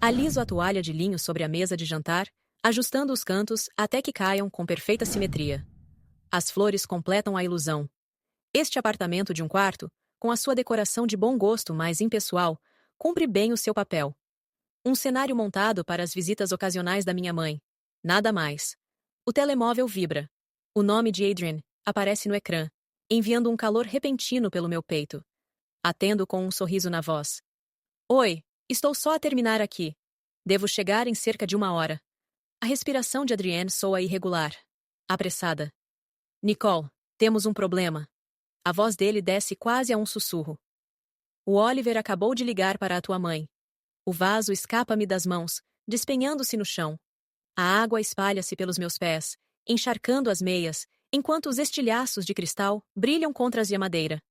Aliso a toalha de linho sobre a mesa de jantar, ajustando os cantos até que caiam com perfeita simetria. As flores completam a ilusão. Este apartamento de um quarto, com a sua decoração de bom gosto mais impessoal, cumpre bem o seu papel. Um cenário montado para as visitas ocasionais da minha mãe. Nada mais. O telemóvel vibra. O nome de Adrian aparece no ecrã, enviando um calor repentino pelo meu peito. Atendo com um sorriso na voz. Oi, estou só a terminar aqui. Devo chegar em cerca de 1 hora. A respiração de Adrienne soa irregular. Apressada. Nicole, temos um problema. A voz dele desce quase a um sussurro. O Oliver acabou de ligar para a tua mãe. O vaso escapa-me das mãos, despenhando-se no chão. A água espalha-se pelos meus pés, encharcando as meias, enquanto os estilhaços de cristal brilham contra as de madeira.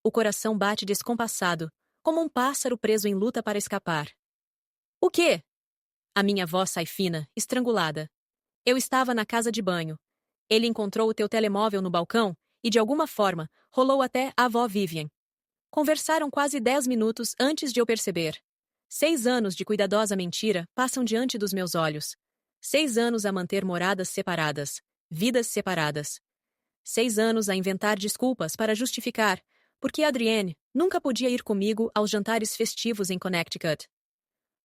O coração bate descompassado, como um pássaro preso em luta para escapar. O quê? A minha voz sai fina, estrangulada. Eu estava na casa de banho. Ele encontrou o teu telemóvel no balcão e, de alguma forma, rolou até a avó Vivian. Conversaram quase 10 minutos antes de eu perceber. 6 anos de cuidadosa mentira passam diante dos meus olhos. 6 anos a manter moradas separadas, vidas separadas. 6 anos a inventar desculpas para justificar porque Adrienne nunca podia ir comigo aos jantares festivos em Connecticut.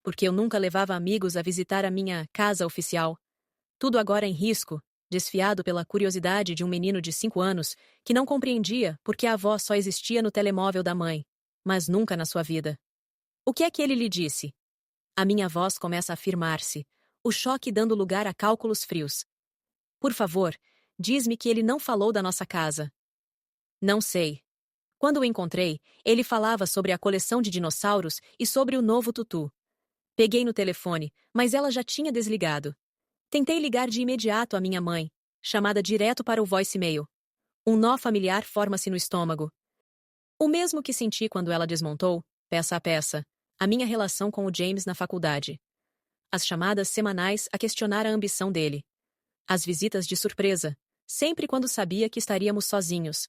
Porque eu nunca levava amigos a visitar a minha casa oficial. Tudo agora em risco, desfiado pela curiosidade de um menino de 5 anos que não compreendia porque a avó só existia no telemóvel da mãe, mas nunca na sua vida. O que é que ele lhe disse? A minha voz começa a afirmar-se, o choque dando lugar a cálculos frios. Por favor, diz-me que ele não falou da nossa casa. Não sei. Quando o encontrei, ele falava sobre a coleção de dinossauros e sobre o novo tutu. Peguei no telefone, mas ela já tinha desligado. Tentei ligar de imediato à minha mãe, chamada direto para o voicemail. Um nó familiar forma-se no estômago. O mesmo que senti quando ela desmontou, peça a peça, a minha relação com o James na faculdade. As chamadas semanais a questionar a ambição dele. As visitas de surpresa, sempre quando sabia que estaríamos sozinhos.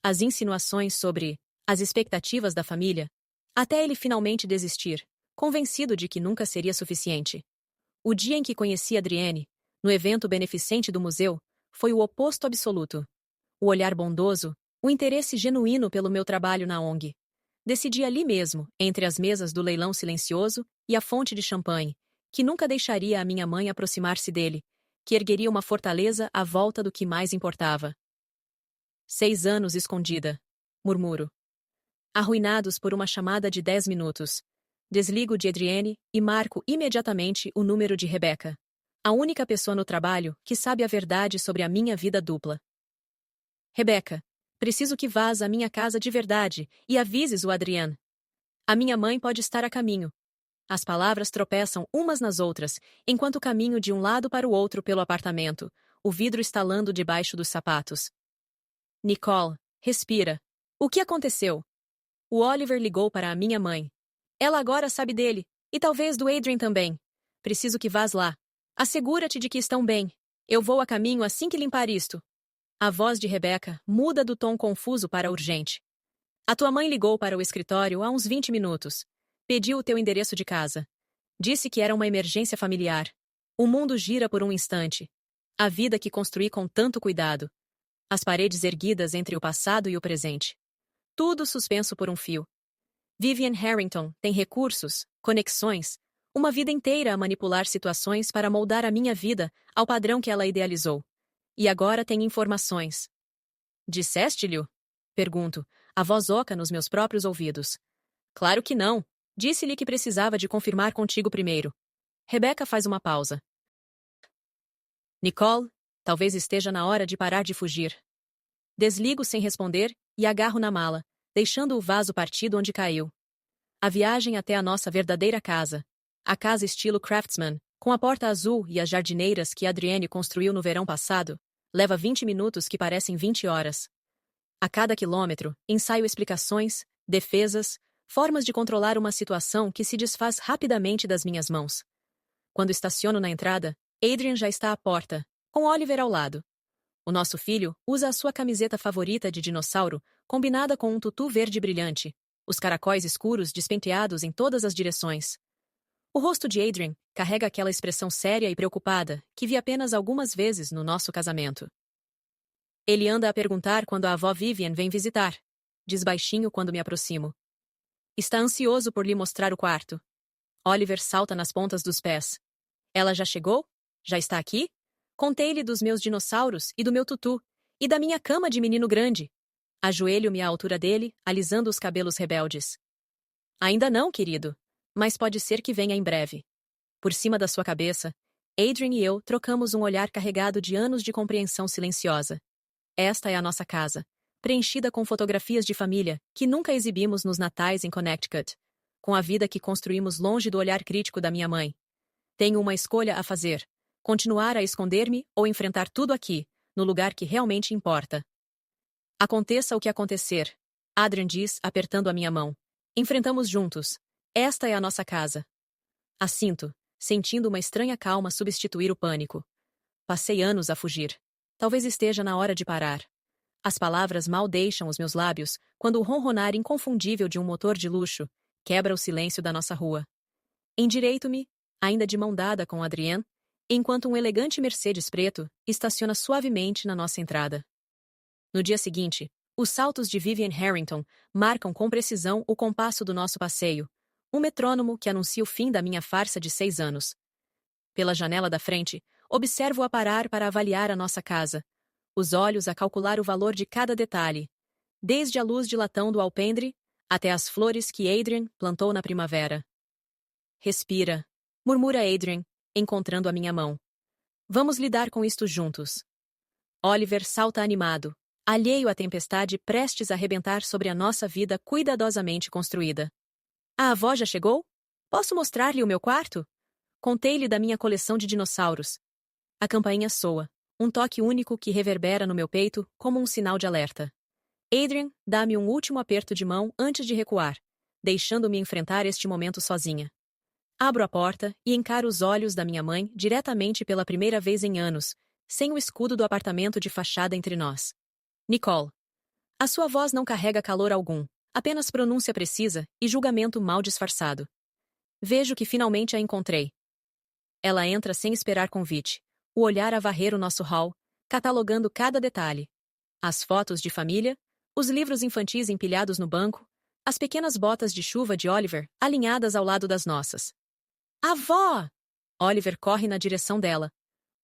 As insinuações sobre as expectativas da família, até ele finalmente desistir, convencido de que nunca seria suficiente. O dia em que conheci Adrienne, no evento beneficente do museu, foi o oposto absoluto. O olhar bondoso, o interesse genuíno pelo meu trabalho na ONG. Decidi ali mesmo, entre as mesas do leilão silencioso e a fonte de champanhe, que nunca deixaria a minha mãe aproximar-se dele, que ergueria uma fortaleza à volta do que mais importava. 6 anos escondida, murmuro. Arruinados por uma chamada de 10 minutos. Desligo de Adrienne e marco imediatamente o número de Rebecca. A única pessoa no trabalho que sabe a verdade sobre a minha vida dupla. Rebecca, preciso que vás à minha casa de verdade e avises o Adrian. A minha mãe pode estar a caminho. As palavras tropeçam umas nas outras, enquanto caminho de um lado para o outro pelo apartamento, o vidro estalando debaixo dos sapatos. Nicole, respira. O que aconteceu? O Oliver ligou para a minha mãe. Ela agora sabe dele, e talvez do Adrian também. Preciso que vás lá. Assegura-te de que estão bem. Eu vou a caminho assim que limpar isto. A voz de Rebecca muda do tom confuso para urgente. A tua mãe ligou para o escritório há uns 20 minutos. Pediu o teu endereço de casa. Disse que era uma emergência familiar. O mundo gira por um instante. A vida que construí com tanto cuidado. As paredes erguidas entre o passado e o presente. Tudo suspenso por um fio. Vivian Harrington tem recursos, conexões, uma vida inteira a manipular situações para moldar a minha vida ao padrão que ela idealizou. E agora tem informações. Disseste-lhe? Pergunto, a voz oca nos meus próprios ouvidos. Claro que não. Disse-lhe que precisava de confirmar contigo primeiro. Rebecca faz uma pausa. Nicole, talvez esteja na hora de parar de fugir. Desligo sem responder e agarro na mala, deixando o vaso partido onde caiu. A viagem até a nossa verdadeira casa. A casa estilo Craftsman, com a porta azul e as jardineiras que Adrienne construiu no verão passado, leva 20 minutos que parecem 20 horas. A cada quilômetro, ensaio explicações, defesas, formas de controlar uma situação que se desfaz rapidamente das minhas mãos. Quando estaciono na entrada, Adrian já está à porta, com Oliver ao lado. O nosso filho usa a sua camiseta favorita de dinossauro, combinada com um tutu verde brilhante, os caracóis escuros despenteados em todas as direções. O rosto de Adrian carrega aquela expressão séria e preocupada que vi apenas algumas vezes no nosso casamento. Ele anda a perguntar quando a avó Vivian vem visitar. Diz baixinho quando me aproximo. Está ansioso por lhe mostrar o quarto. Oliver salta nas pontas dos pés. Ela já chegou? Já está aqui? Contei-lhe dos meus dinossauros e do meu tutu, e da minha cama de menino grande. Ajoelho-me à altura dele, alisando os cabelos rebeldes. Ainda não, querido, mas pode ser que venha em breve. Por cima da sua cabeça, Adrian e eu trocamos um olhar carregado de anos de compreensão silenciosa. Esta é a nossa casa, preenchida com fotografias de família que nunca exibimos nos natais em Connecticut, com a vida que construímos longe do olhar crítico da minha mãe. Tenho uma escolha a fazer: continuar a esconder-me ou enfrentar tudo aqui, no lugar que realmente importa. Aconteça o que acontecer, Adrian diz, apertando a minha mão. Enfrentamos juntos. Esta é a nossa casa. Assinto, sentindo uma estranha calma substituir o pânico. Passei anos a fugir. Talvez esteja na hora de parar. As palavras mal deixam os meus lábios quando o ronronar inconfundível de um motor de luxo quebra o silêncio da nossa rua. Endireito-me, ainda de mão dada com Adrienne, enquanto um elegante Mercedes preto estaciona suavemente na nossa entrada. No dia seguinte, os saltos de Vivian Harrington marcam com precisão o compasso do nosso passeio, um metrônomo que anuncia o fim da minha farsa de 6 anos. Pela janela da frente, observo-a parar para avaliar a nossa casa, os olhos a calcular o valor de cada detalhe, desde a luz de latão do alpendre até as flores que Adrian plantou na primavera. Respira, murmura Adrian, encontrando a minha mão. Vamos lidar com isto juntos. Oliver salta animado, alheio à tempestade prestes a arrebentar sobre a nossa vida cuidadosamente construída. A avó já chegou? Posso mostrar-lhe o meu quarto? Contei-lhe da minha coleção de dinossauros. A campainha soa, um toque único que reverbera no meu peito como um sinal de alerta. Adrian dá-me um último aperto de mão antes de recuar, deixando-me enfrentar este momento sozinha. Abro a porta e encaro os olhos da minha mãe diretamente pela primeira vez em anos, sem o escudo do apartamento de fachada entre nós. Nicole. A sua voz não carrega calor algum, apenas pronúncia precisa e julgamento mal disfarçado. Vejo que finalmente a encontrei. Ela entra sem esperar convite, o olhar a varrer o nosso hall, catalogando cada detalhe. As fotos de família, os livros infantis empilhados no banco, as pequenas botas de chuva de Oliver alinhadas ao lado das nossas. Avó! Oliver corre na direção dela.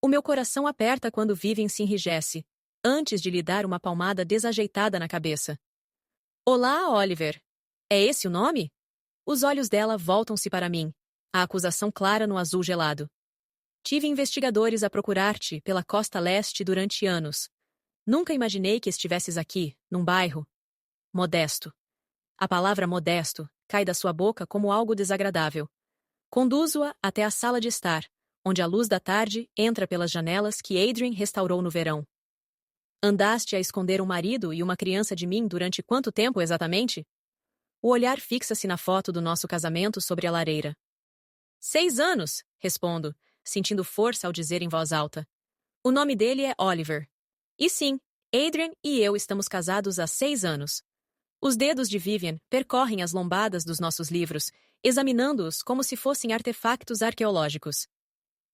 O meu coração aperta quando Vivian se enrijece, antes de lhe dar uma palmada desajeitada na cabeça. Olá, Oliver. É esse o nome? Os olhos dela voltam-se para mim, a acusação clara no azul gelado. Tive investigadores a procurar-te pela costa leste durante anos. Nunca imaginei que estivesses aqui, num bairro modesto. A palavra modesto cai da sua boca como algo desagradável. Conduzo-a até a sala de estar, onde a luz da tarde entra pelas janelas que Adrian restaurou no verão. Andaste a esconder um marido e uma criança de mim durante quanto tempo exatamente? O olhar fixa-se na foto do nosso casamento sobre a lareira. 6 anos, respondo, sentindo força ao dizer em voz alta. O nome dele é Oliver. E sim, Adrian e eu estamos casados há 6 anos. Os dedos de Vivian percorrem as lombadas dos nossos livros, examinando-os como se fossem artefactos arqueológicos.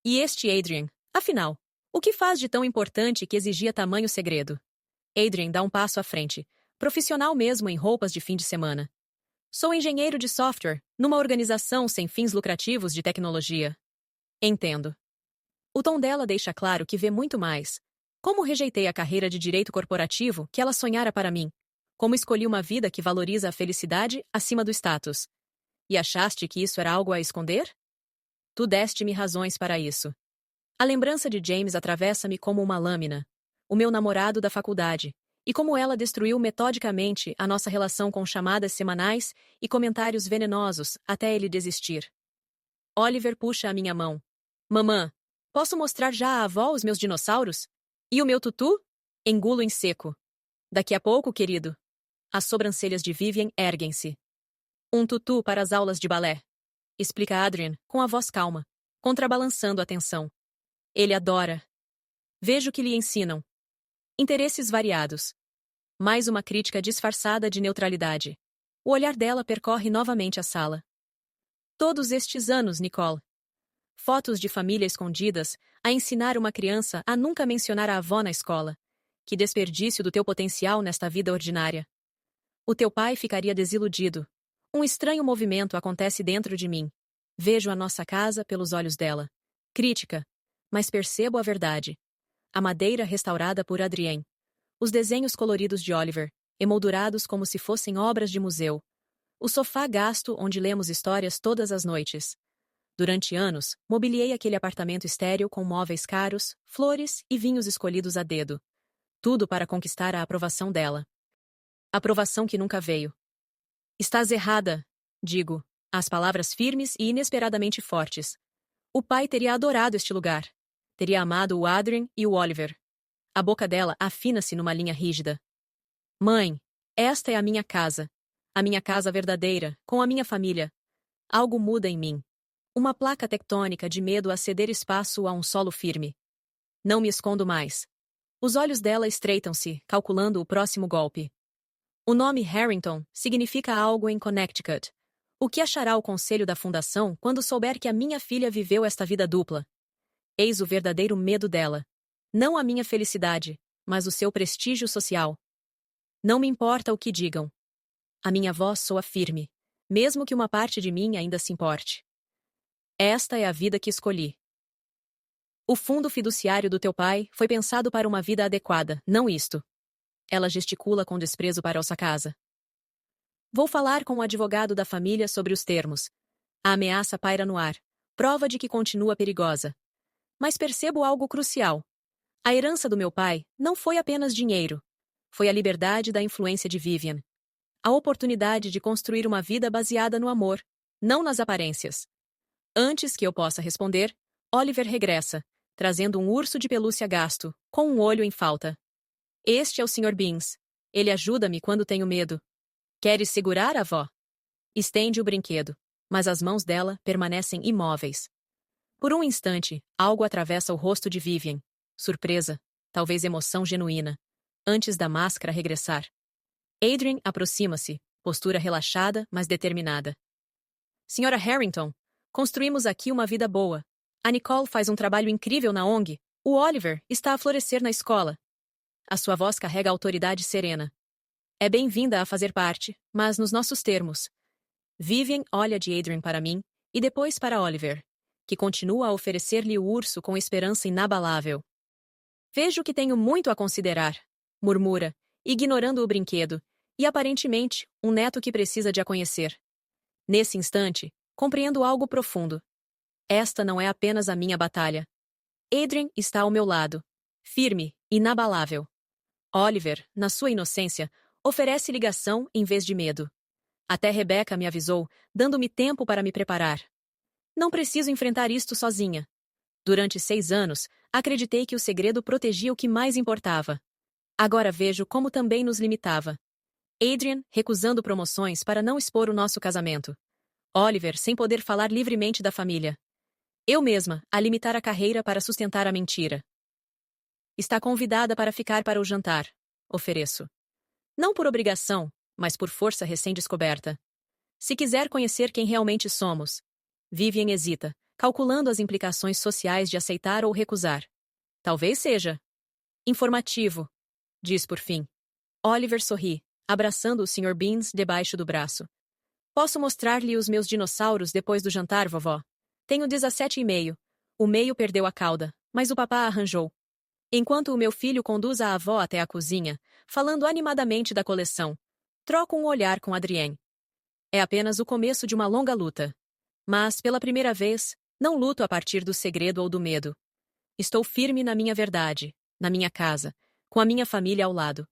E este Adrian, afinal, o que faz de tão importante que exigia tamanho segredo? Adrian dá um passo à frente, profissional mesmo em roupas de fim de semana. Sou engenheiro de software, numa organização sem fins lucrativos de tecnologia. Entendo. O tom dela deixa claro que vê muito mais. Como rejeitei a carreira de direito corporativo que ela sonhara para mim? Como escolhi uma vida que valoriza a felicidade acima do status? E achaste que isso era algo a esconder? Tu deste-me razões para isso. A lembrança de James atravessa-me como uma lâmina. O meu namorado da faculdade. E como ela destruiu metodicamente a nossa relação com chamadas semanais e comentários venenosos até ele desistir. Oliver puxa a minha mão. Mamã, posso mostrar já à avó os meus dinossauros? E o meu tutu? Engulo em seco. Daqui a pouco, querido. As sobrancelhas de Vivian erguem-se. Um tutu para as aulas de balé, explica Adrian com a voz calma, contrabalançando a tensão. Ele adora. Vejo que lhe ensinam. Interesses variados. Mais uma crítica disfarçada de neutralidade. O olhar dela percorre novamente a sala. Todos estes anos, Nicole. Fotos de família escondidas, a ensinar uma criança a nunca mencionar a avó na escola. Que desperdício do teu potencial nesta vida ordinária. O teu pai ficaria desiludido. Um estranho movimento acontece dentro de mim. Vejo a nossa casa pelos olhos dela. Crítica. Mas percebo a verdade. A madeira restaurada por Adrienne. Os desenhos coloridos de Oliver, emoldurados como se fossem obras de museu. O sofá gasto onde lemos histórias todas as noites. Durante anos, mobiliei aquele apartamento estéril com móveis caros, flores e vinhos escolhidos a dedo. Tudo para conquistar a aprovação dela. Aprovação que nunca veio. Estás errada, digo, as palavras firmes e inesperadamente fortes. O pai teria adorado este lugar. Teria amado o Adrien e o Oliver. A boca dela afina-se numa linha rígida. Mãe, esta é a minha casa. A minha casa verdadeira, com a minha família. Algo muda em mim. Uma placa tectônica de medo a ceder espaço a um solo firme. Não me escondo mais. Os olhos dela estreitam-se, calculando o próximo golpe. O nome Harrington significa algo em Connecticut. O que achará o conselho da fundação quando souber que a minha filha viveu esta vida dupla? Eis o verdadeiro medo dela. Não a minha felicidade, mas o seu prestígio social. Não me importa o que digam. A minha voz soa firme, mesmo que uma parte de mim ainda se importe. Esta é a vida que escolhi. O fundo fiduciário do teu pai foi pensado para uma vida adequada, não isto. Ela gesticula com desprezo para nossa casa. Vou falar com o advogado da família sobre os termos. A ameaça paira no ar, prova de que continua perigosa. Mas percebo algo crucial. A herança do meu pai não foi apenas dinheiro. Foi a liberdade da influência de Vivian. A oportunidade de construir uma vida baseada no amor, não nas aparências. Antes que eu possa responder, Oliver regressa, trazendo um urso de pelúcia gasto, com um olho em falta. Este é o Sr. Beans. Ele ajuda-me quando tenho medo. Queres segurar, avó? Estende o brinquedo, mas as mãos dela permanecem imóveis. Por um instante, algo atravessa o rosto de Vivian. Surpresa, talvez emoção genuína, antes da máscara regressar. Adrien aproxima-se, postura relaxada, mas determinada. Senhora Harrington, construímos aqui uma vida boa. A Nicole faz um trabalho incrível na ONG. O Oliver está a florescer na escola. A sua voz carrega autoridade serena. É bem-vinda a fazer parte, mas nos nossos termos. Vivian olha de Adrien para mim, e depois para Oliver, que continua a oferecer-lhe o urso com esperança inabalável. Vejo que tenho muito a considerar, murmura, ignorando o brinquedo, e aparentemente, um neto que precisa de a conhecer. Nesse instante, compreendo algo profundo. Esta não é apenas a minha batalha. Adrien está ao meu lado, firme, inabalável. Oliver, na sua inocência, oferece ligação em vez de medo. Até Rebecca me avisou, dando-me tempo para me preparar. Não preciso enfrentar isto sozinha. Durante 6 anos, acreditei que o segredo protegia o que mais importava. Agora vejo como também nos limitava. Adrien recusando promoções para não expor o nosso casamento. Oliver sem poder falar livremente da família. Eu mesma, a limitar a carreira para sustentar a mentira. Está convidada para ficar para o jantar. Ofereço. Não por obrigação, mas por força recém-descoberta. Se quiser conhecer quem realmente somos. Vivian hesita, calculando as implicações sociais de aceitar ou recusar. Talvez seja. Informativo, diz por fim. Oliver sorri, abraçando o Sr. Beans debaixo do braço. Posso mostrar-lhe os meus dinossauros depois do jantar, vovó? Tenho 17,5. O meio perdeu a cauda, mas o papá arranjou. Enquanto o meu filho conduz a avó até a cozinha, falando animadamente da coleção, troco um olhar com Adrienne. É apenas o começo de uma longa luta. Mas, pela primeira vez, não luto a partir do segredo ou do medo. Estou firme na minha verdade, na minha casa, com a minha família ao lado.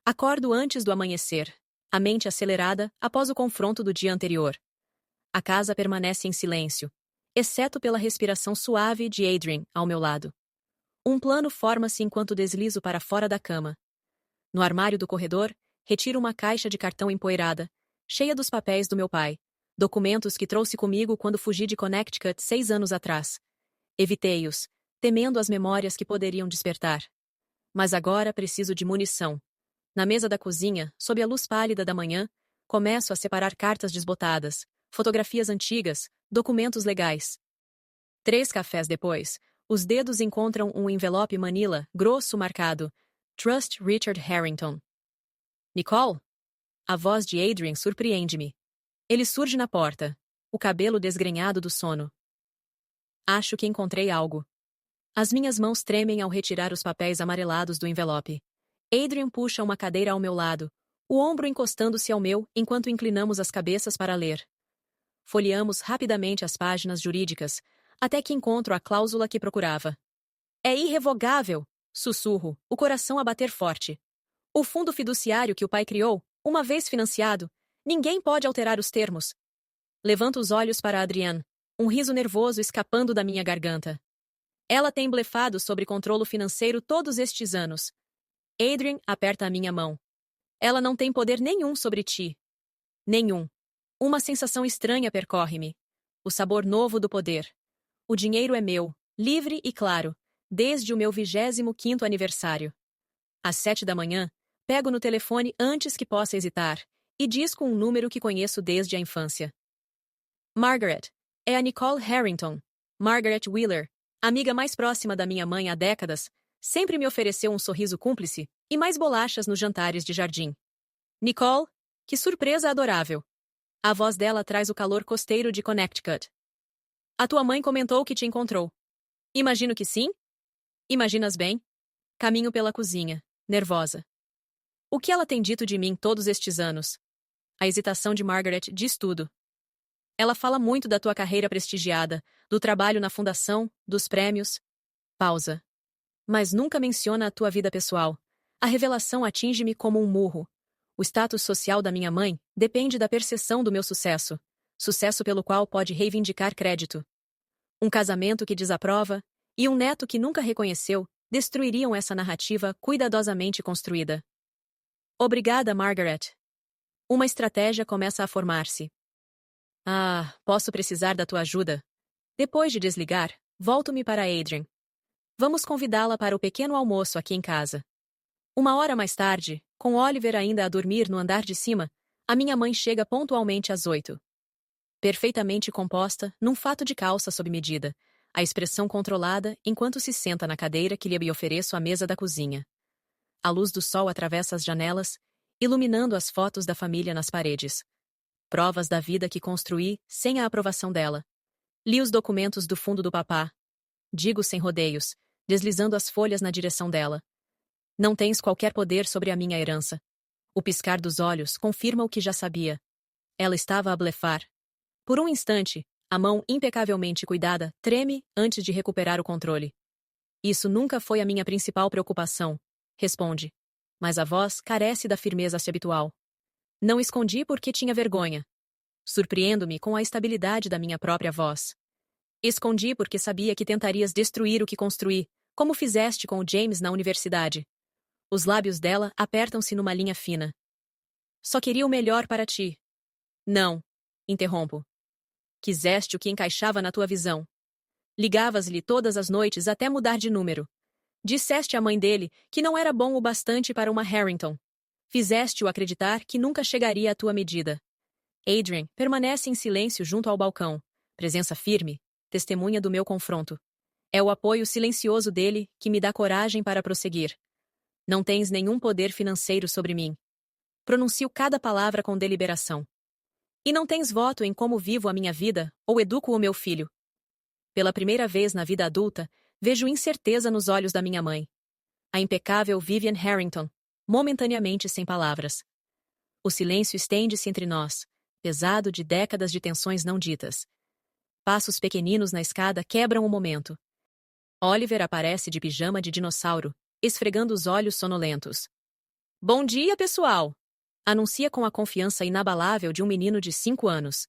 Acordo antes do amanhecer, a mente acelerada após o confronto do dia anterior. A casa permanece em silêncio, exceto pela respiração suave de Adrien ao meu lado. Um plano forma-se enquanto deslizo para fora da cama. No armário do corredor, retiro uma caixa de cartão empoeirada, cheia dos papéis do meu pai, documentos que trouxe comigo quando fugi de Connecticut 6 anos atrás. Evitei-os, temendo as memórias que poderiam despertar. Mas agora preciso de munição. Na mesa da cozinha, sob a luz pálida da manhã, começo a separar cartas desbotadas, fotografias antigas, Documentos legais. 3 cafés depois, os dedos encontram um envelope Manila, grosso marcado. Trust Richard Harrington. Nicole? A voz de Adrian surpreende-me. Ele surge na porta, o cabelo desgrenhado do sono. Acho que encontrei algo. As minhas mãos tremem ao retirar os papéis amarelados do envelope. Adrian puxa uma cadeira ao meu lado, o ombro encostando-se ao meu enquanto inclinamos as cabeças para ler. Folheamos rapidamente as páginas jurídicas, até que encontro a cláusula que procurava. É irrevogável! Sussurro, o coração a bater forte. O fundo fiduciário que o pai criou, uma vez financiado, ninguém pode alterar os termos. Levanto os olhos para Adrienne, um riso nervoso escapando da minha garganta. Ela tem blefado sobre controle financeiro todos estes anos. Adrian aperta a minha mão. Ela não tem poder nenhum sobre ti. Nenhum. Uma sensação estranha percorre-me. O sabor novo do poder. O dinheiro é meu, livre e claro, desde o meu 25º aniversário. Às 7 da manhã, pego no telefone antes que possa hesitar e disco um número que conheço desde a infância. Margaret. É a Nicole Harrington. Margaret Wheeler, amiga mais próxima da minha mãe há décadas, sempre me ofereceu um sorriso cúmplice e mais bolachas nos jantares de jardim. Nicole, que surpresa adorável. A voz dela traz o calor costeiro de Connecticut. A tua mãe comentou que te encontrou. Imagino que sim? Imaginas bem? Caminho pela cozinha, nervosa. O que ela tem dito de mim todos estes anos? A hesitação de Margaret diz tudo. Ela fala muito da tua carreira prestigiada, do trabalho na fundação, dos prêmios. Pausa. Mas nunca menciona a tua vida pessoal. A revelação atinge-me como um murro. O status social da minha mãe depende da percepção do meu sucesso. Sucesso pelo qual pode reivindicar crédito. Um casamento que desaprova e um neto que nunca reconheceu destruiriam essa narrativa cuidadosamente construída. Obrigada, Margaret. Uma estratégia começa a formar-se. Ah, posso precisar da tua ajuda. Depois de desligar, volto-me para Adrian. Vamos convidá-la para o pequeno almoço aqui em casa. 1 hora mais tarde, com Oliver ainda a dormir no andar de cima, a minha mãe chega pontualmente às 8. Perfeitamente composta, num fato de calça sob medida, a expressão controlada enquanto se senta na cadeira que lhe ofereço à mesa da cozinha. A luz do sol atravessa as janelas, iluminando as fotos da família nas paredes. Provas da vida que construí sem a aprovação dela. Li os documentos do fundo do papá. Digo sem rodeios, deslizando as folhas na direção dela. Não tens qualquer poder sobre a minha herança. O piscar dos olhos confirma o que já sabia. Ela estava a blefar. Por um instante, a mão impecavelmente cuidada treme antes de recuperar o controle. Isso nunca foi a minha principal preocupação, responde. Mas a voz carece da firmeza habitual. Não escondi porque tinha vergonha. Surpreendo-me com a estabilidade da minha própria voz. Escondi porque sabia que tentarias destruir o que construí, como fizeste com o James na universidade. Os lábios dela apertam-se numa linha fina. Só queria o melhor para ti. Não, interrompo. Quiseste o que encaixava na tua visão. Ligavas-lhe todas as noites até mudar de número. Disseste à mãe dele que não era bom o bastante para uma Harrington. Fizeste-o acreditar que nunca chegaria à tua medida. Adrian permanece em silêncio junto ao balcão, presença firme, testemunha do meu confronto. É o apoio silencioso dele que me dá coragem para prosseguir. Não tens nenhum poder financeiro sobre mim. Pronuncio cada palavra com deliberação. E não tens voto em como vivo a minha vida ou educo o meu filho. Pela primeira vez na vida adulta, vejo incerteza nos olhos da minha mãe. A impecável Vivian Harrington, momentaneamente sem palavras. O silêncio estende-se entre nós, pesado de décadas de tensões não ditas. Passos pequeninos na escada quebram o momento. Oliver aparece de pijama de dinossauro, esfregando os olhos sonolentos. Bom dia, pessoal! Anuncia com a confiança inabalável de um menino de 5 anos.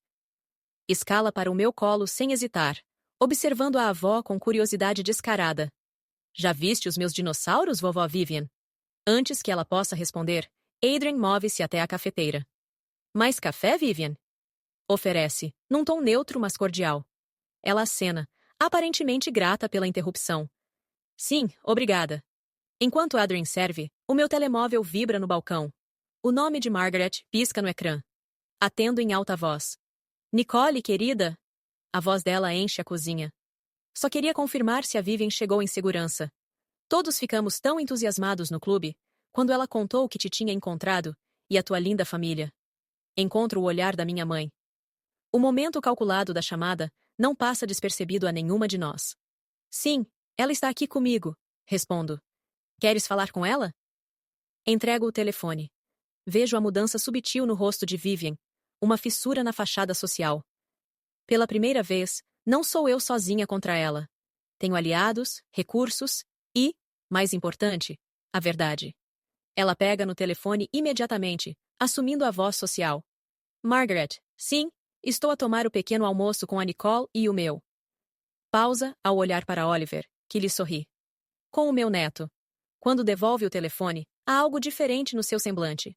Escala para o meu colo sem hesitar, observando a avó com curiosidade descarada. Já viste os meus dinossauros, vovó Vivian? Antes que ela possa responder, Adrian move-se até a cafeteira. Mais café, Vivian? Oferece, num tom neutro mas cordial. Ela acena, aparentemente grata pela interrupção. Sim, obrigada. Enquanto Adrian serve, o meu telemóvel vibra no balcão. O nome de Margaret pisca no ecrã. Atendo em alta voz. Nicole, querida? A voz dela enche a cozinha. Só queria confirmar se a Vivian chegou em segurança. Todos ficamos tão entusiasmados no clube, quando ela contou que te tinha encontrado, e a tua linda família. Encontro o olhar da minha mãe. O momento calculado da chamada não passa despercebido a nenhuma de nós. Sim, ela está aqui comigo, respondo. Queres falar com ela? Entrego o telefone. Vejo a mudança subtil no rosto de Vivian, uma fissura na fachada social. Pela primeira vez, não sou eu sozinha contra ela. Tenho aliados, recursos e, mais importante, a verdade. Ela pega no telefone imediatamente, assumindo a voz social. Margaret, sim, estou a tomar o pequeno almoço com a Nicole e o meu. Pausa ao olhar para Oliver, que lhe sorri. Com o meu neto. Quando devolve o telefone, há algo diferente no seu semblante.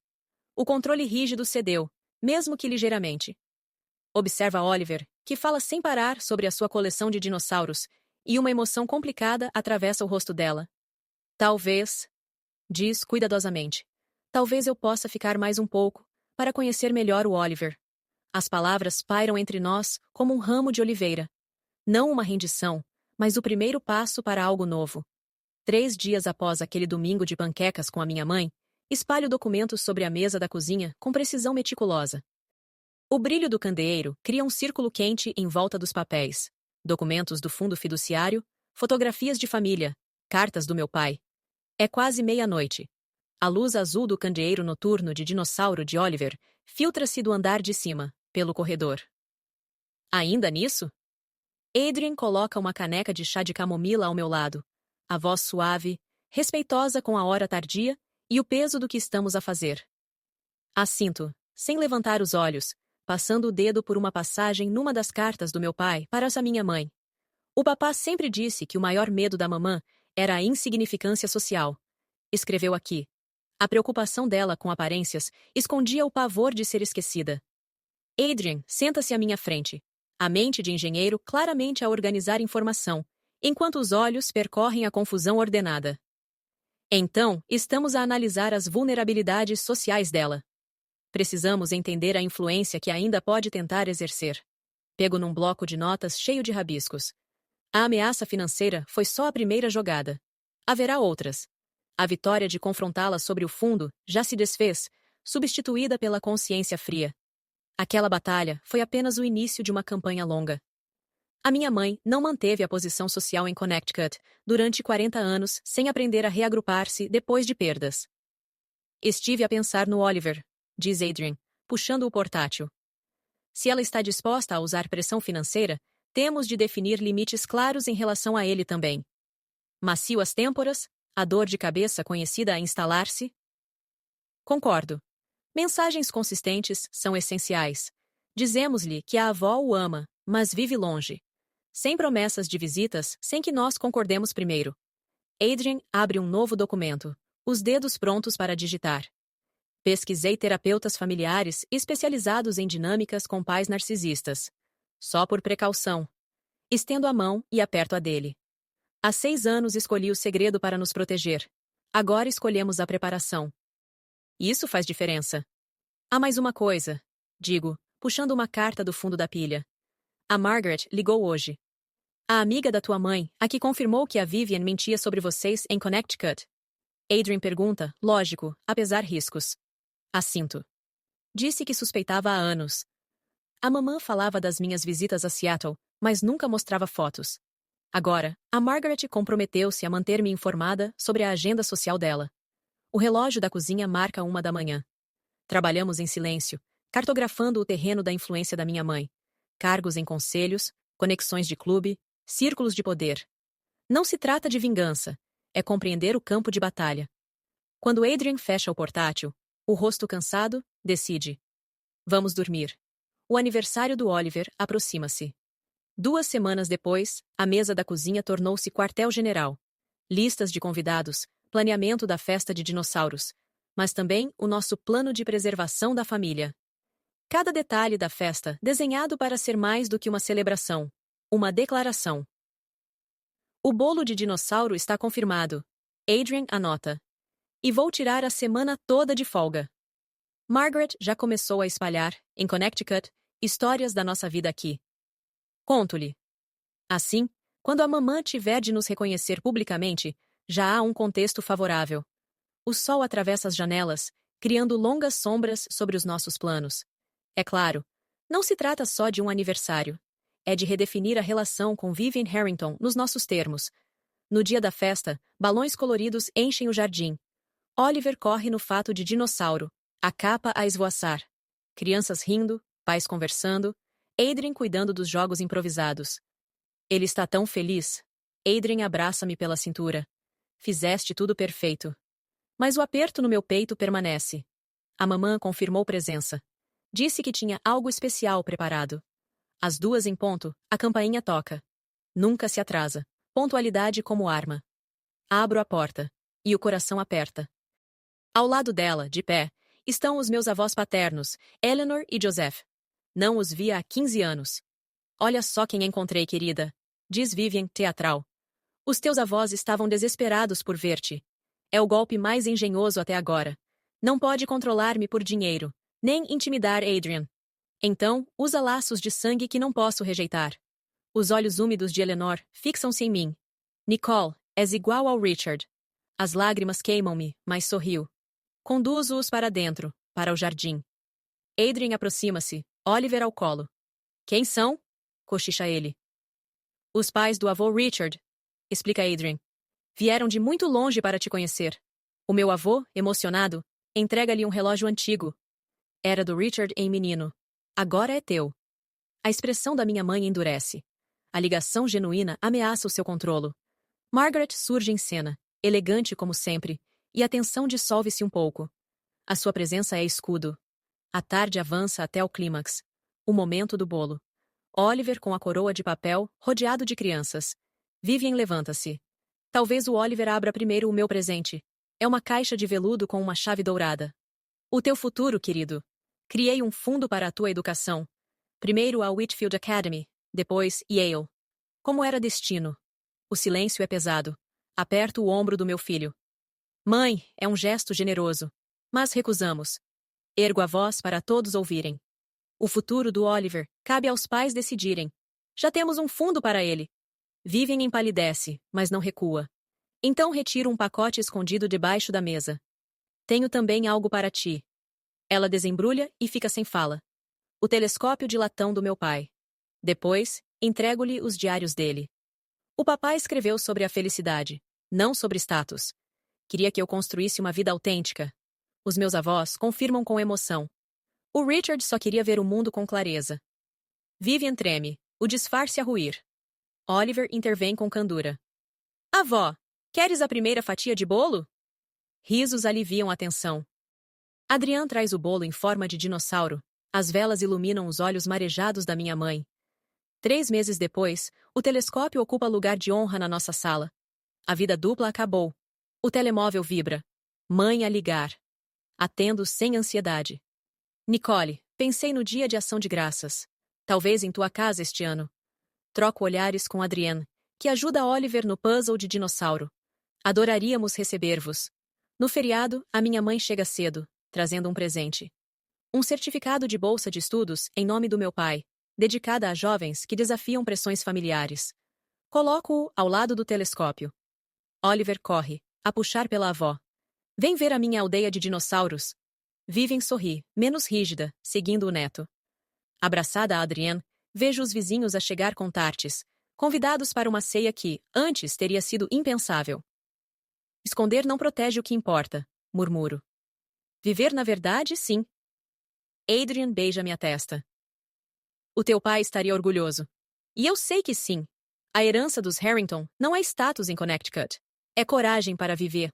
O controle rígido cedeu, mesmo que ligeiramente. Observa Oliver, que fala sem parar sobre a sua coleção de dinossauros, e uma emoção complicada atravessa o rosto dela. Talvez, diz cuidadosamente, talvez eu possa ficar mais um pouco, para conhecer melhor o Oliver. As palavras pairam entre nós como um ramo de oliveira. Não uma rendição, mas o primeiro passo para algo novo. 3 dias após aquele domingo de panquecas com a minha mãe, espalho documentos sobre a mesa da cozinha com precisão meticulosa. O brilho do candeeiro cria um círculo quente em volta dos papéis. Documentos do fundo fiduciário, fotografias de família, cartas do meu pai. É quase meia-noite. A luz azul do candeeiro noturno de dinossauro de Oliver filtra-se do andar de cima, pelo corredor. Ainda nisso? Adrian coloca uma caneca de chá de camomila ao meu lado. A voz suave, respeitosa com a hora tardia e o peso do que estamos a fazer. Assinto, sem levantar os olhos, passando o dedo por uma passagem numa das cartas do meu pai para essa minha mãe. O papá sempre disse que o maior medo da mamã era a insignificância social. Escreveu aqui. A preocupação dela com aparências escondia o pavor de ser esquecida. Adrian senta-se à minha frente, a mente de engenheiro claramente a organizar informação, enquanto os olhos percorrem a confusão ordenada. Então, estamos a analisar as vulnerabilidades sociais dela. Precisamos entender a influência que ainda pode tentar exercer. Pego num bloco de notas cheio de rabiscos. A ameaça financeira foi só a primeira jogada. Haverá outras. A vitória de confrontá-la sobre o fundo já se desfez, substituída pela consciência fria. Aquela batalha foi apenas o início de uma campanha longa. A minha mãe não manteve a posição social em Connecticut durante 40 anos sem aprender a reagrupar-se depois de perdas. Estive a pensar no Oliver, diz Adrian, puxando o portátil. Se ela está disposta a usar pressão financeira, temos de definir limites claros em relação a ele também. Macio às têmporas, a dor de cabeça conhecida a instalar-se? Concordo. Mensagens consistentes são essenciais. Dizemos-lhe que a avó o ama, mas vive longe. Sem promessas de visitas, sem que nós concordemos primeiro. Adrian abre um novo documento, os dedos prontos para digitar. Pesquisei terapeutas familiares especializados em dinâmicas com pais narcisistas. Só por precaução. Estendo a mão e aperto a dele. Há 6 anos escolhi o segredo para nos proteger. Agora escolhemos a preparação. Isso faz diferença. Há mais uma coisa, digo, puxando uma carta do fundo da pilha. A Margaret ligou hoje. A amiga da tua mãe, a que confirmou que a Vivian mentia sobre vocês em Connecticut. Adrian pergunta, lógico, apesar riscos. Assinto. Disse que suspeitava há anos. A mamã falava das minhas visitas a Seattle, mas nunca mostrava fotos. Agora, a Margaret comprometeu-se a manter-me informada sobre a agenda social dela. O relógio da cozinha marca 1 da manhã. Trabalhamos em silêncio, cartografando o terreno da influência da minha mãe. Cargos em conselhos, conexões de clube, círculos de poder. Não se trata de vingança, é compreender o campo de batalha. Quando Adrian fecha o portátil, o rosto cansado, decide. Vamos dormir. O aniversário do Oliver aproxima-se. 2 semanas depois, a mesa da cozinha tornou-se quartel-general. Listas de convidados, planeamento da festa de dinossauros, mas também o nosso plano de preservação da família. Cada detalhe da festa desenhado para ser mais do que uma celebração, uma declaração. O bolo de dinossauro está confirmado. Adrian anota. E vou tirar a semana toda de folga. Margaret já começou a espalhar, em Connecticut, histórias da nossa vida aqui. Conto-lhe. Assim, quando a mamã tiver de nos reconhecer publicamente, já há um contexto favorável. O sol atravessa as janelas, criando longas sombras sobre os nossos planos. É claro, não se trata só de um aniversário. É de redefinir a relação com Vivian Harrington nos nossos termos. No dia da festa, balões coloridos enchem o jardim. Oliver corre no fato de dinossauro, a capa a esvoaçar. Crianças rindo, pais conversando, Adrien cuidando dos jogos improvisados. Ele está tão feliz. Adrien abraça-me pela cintura. Fizeste tudo perfeito. Mas o aperto no meu peito permanece. A mamã confirmou presença. Disse que tinha algo especial preparado. Às 2 em ponto, a campainha toca. Nunca se atrasa. Pontualidade como arma. Abro a porta. E o coração aperta. Ao lado dela, de pé, estão os meus avós paternos, Eleanor e Joseph. Não os via há 15 anos. Olha só quem encontrei, querida, diz Vivian, teatral. Os teus avós estavam desesperados por ver-te. É o golpe mais engenhoso até agora. Não pode controlar-me por dinheiro, nem intimidar Adrien. Então, usa laços de sangue que não posso rejeitar. Os olhos úmidos de Eleanor fixam-se em mim. Nicole, és igual ao Richard. As lágrimas queimam-me, mas sorriu. Conduzo-os para dentro, para o jardim. Adrien aproxima-se, Oliver ao colo. Quem são? Cochicha ele. Os pais do avô Richard, explica Adrien. Vieram de muito longe para te conhecer. O meu avô, emocionado, entrega-lhe um relógio antigo. Era do Richard em menino. Agora é teu. A expressão da minha mãe endurece. A ligação genuína ameaça o seu controlo. Margaret surge em cena, elegante como sempre, e a tensão dissolve-se um pouco. A sua presença é escudo. A tarde avança até o clímax. O momento do bolo. Oliver com a coroa de papel, rodeado de crianças. Vivian levanta-se. Talvez o Oliver abra primeiro o meu presente. É uma caixa de veludo com uma chave dourada. O teu futuro, querido. Criei um fundo para a tua educação. Primeiro a Whitfield Academy, depois Yale. Como era destino. O silêncio é pesado. Aperto o ombro do meu filho. Mãe, é um gesto generoso. Mas recusamos. Ergo a voz para todos ouvirem. O futuro do Oliver cabe aos pais decidirem. Já temos um fundo para ele. Vivian empalidece, mas não recua. Então retiro um pacote escondido debaixo da mesa. Tenho também algo para ti. Ela desembrulha e fica sem fala. O telescópio de latão do meu pai. Depois, entrego-lhe os diários dele. O papai escreveu sobre a felicidade, não sobre status. Queria que eu construísse uma vida autêntica. Os meus avós confirmam com emoção. O Richard só queria ver o mundo com clareza. Vivian treme, o disfarce a ruir. Oliver intervém com candura. Avó, queres a primeira fatia de bolo? Risos aliviam a tensão. Adrian traz o bolo em forma de dinossauro. As velas iluminam os olhos marejados da minha mãe. 3 meses depois, o telescópio ocupa lugar de honra na nossa sala. A vida dupla acabou. O telemóvel vibra. Mãe a ligar. Atendo sem ansiedade. Nicole, pensei no dia de ação de graças. Talvez em tua casa este ano. Troco olhares com Adrienne, que ajuda Oliver no puzzle de dinossauro. Adoraríamos receber-vos. No feriado, a minha mãe chega cedo, trazendo um presente. Um certificado de bolsa de estudos em nome do meu pai, dedicada a jovens que desafiam pressões familiares. Coloco-o ao lado do telescópio. Oliver corre, a puxar pela avó. Vem ver a minha aldeia de dinossauros. Vivian sorri, menos rígida, seguindo o neto. Abraçada a Adrienne, vejo os vizinhos a chegar com tartes, convidados para uma ceia que, antes, teria sido impensável. Esconder não protege o que importa, murmuro. Viver na verdade, sim. Adrian beija minha testa. O teu pai estaria orgulhoso. E eu sei que sim. A herança dos Harrington não é status em Connecticut. É coragem para viver.